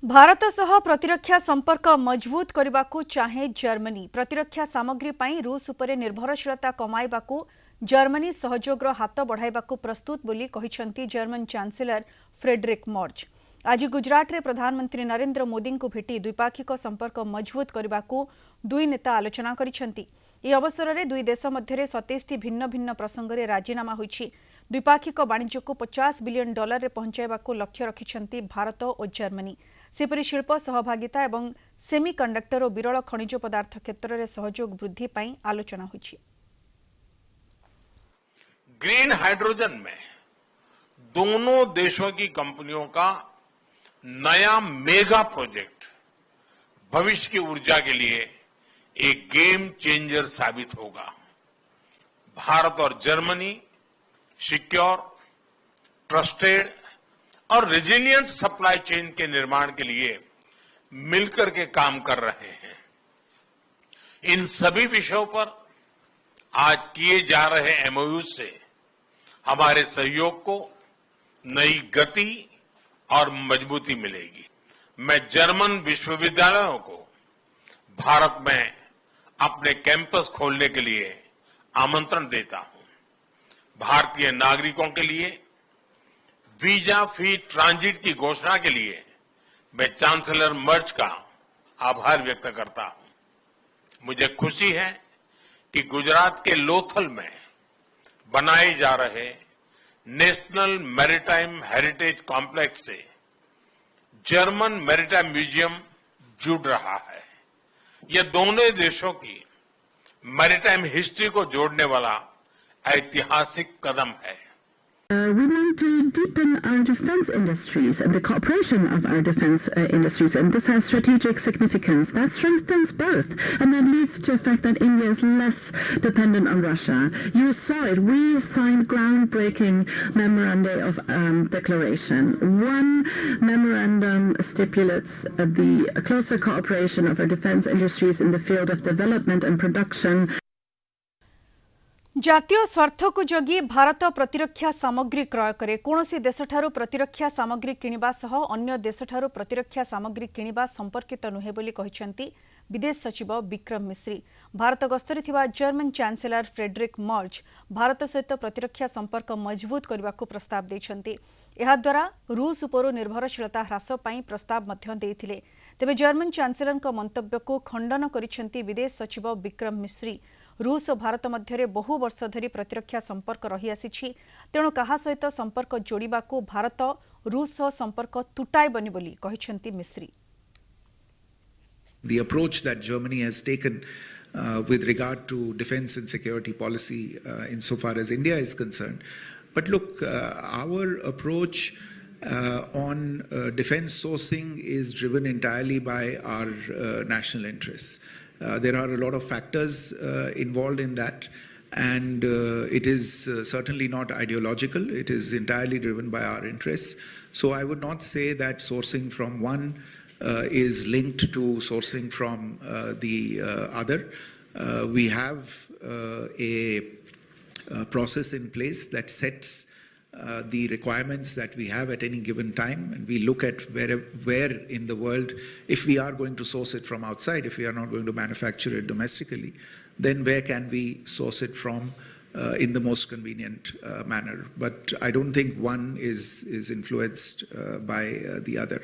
भारत सह प्रतिरक्षा संपर्क मजबूत करने को चाहे जर्मनी। प्रतिरक्षा सामग्री पाई रूस उपरे निर्भरशीलता कमाइबाकू जर्मनी सहयोगर हाथ बढ़ाइबाकू प्रस्तुत बोली कहिसेंती जर्मन चांसेलर फ्रेडरिक मर्ज। आज गुजरात रे प्रधानमंत्री नरेंद्र मोदी को भेटी द्विपाक्षिक संपर्क मजबूत करने को दुई नेता आलोचना करिसेंती। ए अवसर में दुई देश मध्य 27 भिन्न भिन्न प्रसंग में राजीनामा होइछि। द्विपाक्षिक वाणिज्य को $50 बिलियन रे पहुंचाइबाकू लक्ष्य रखिछंती भारत और जर्मनी। सेपरी शिल्प सहभागिता एवं सेमीकंडक्टर और विरल खनिज पदार्थ क्षेत्र में सहयोग वृद्धि पाई आलोचना होइछि। ग्रीन हाइड्रोजन में दोनों देशों की कंपनियों का नया मेगा प्रोजेक्ट भविष्य की ऊर्जा के लिए एक गेम चेंजर साबित होगा। भारत और जर्मनी सिक्योर, ट्रस्टेड और रेजिलिएंट सप्लाई चेन के निर्माण के लिए मिलकर के काम कर रहे हैं। इन सभी विषयों पर आज किए जा रहे एमओयू से हमारे सहयोग को नई गति और मजबूती मिलेगी। मैं जर्मन विश्वविद्यालयों को भारत में अपने कैंपस खोलने के लिए आमंत्रण देता हूं। भारतीय नागरिकों के लिए वीजा फ्री ट्रांजिट की घोषणा के लिए मैं चांसलर मर्ज का आभार व्यक्त करता हूं। मुझे खुशी है कि गुजरात के लोथल में बनाए जा रहे नेशनल मैरीटाइम हेरिटेज कॉम्प्लेक्स से जर्मन मैरीटाइम म्यूजियम जुड़ रहा है। यह दोनों देशों की मैरीटाइम हिस्ट्री को जोड़ने वाला ऐतिहासिक कदम है। We want to deepen our defense industries and the cooperation of our defense industries, and this has strategic significance. That strengthens both, and that leads to the fact that India is less dependent on Russia. You saw it. We signed groundbreaking memoranda of declaration. One memorandum stipulates the closer cooperation of our defense industries in the field of development and production. जातीय स्वार्थ को जगी भारत प्रतिरक्षा सामग्री क्रय करे। कोनोसी देशठारु प्रतिरक्षा सामग्री किनिबा सह अन्य देशठारु प्रतिरक्षा सामग्री किनिबा संपर्कित नुहे बोली कहिसेंती विदेश सचिव विक्रम मिश्री। भारत गस्तरे थिबा German chancellor Friedrich Merz Bharat सहित प्रतिरक्षा संपर्क मजबूत करने को प्रस्ताव देछंती। एहा द्वारा रूस उपरो निर्भरशीलता ह्रास पाई प्रस्ताव मध्य देथिले। तेबे जर्मन चांसेलर मंतव्य को खंडन करिसेंती विदेश सचिव विक्रम मिश्री। रूस और भारत मध्य बहु वर्ष धरी प्रतिरक्षा संपर्क रही आसी, तेणु कहा सहित संपर्क जोड़िबा को भारत रूस सह संपर्क तुटाइबनी बोली कहिसेंती मिश्री। The approach that Germany has taken with regard to defense and security policy insofar as India is concerned. But look, our approach on defense sourcing is driven entirely by our national interests. There are a lot of factors involved in that, and it is certainly not ideological. It is entirely driven by our interests. So I would not say that sourcing from one is linked to sourcing from the other. We have a process in place that sets the requirements that we have at any given time, and we look at where in the world, if we are going to source it from outside, if we are not going to manufacture it domestically, then where can we source it from in the most convenient manner. But I don't think one is influenced by the other.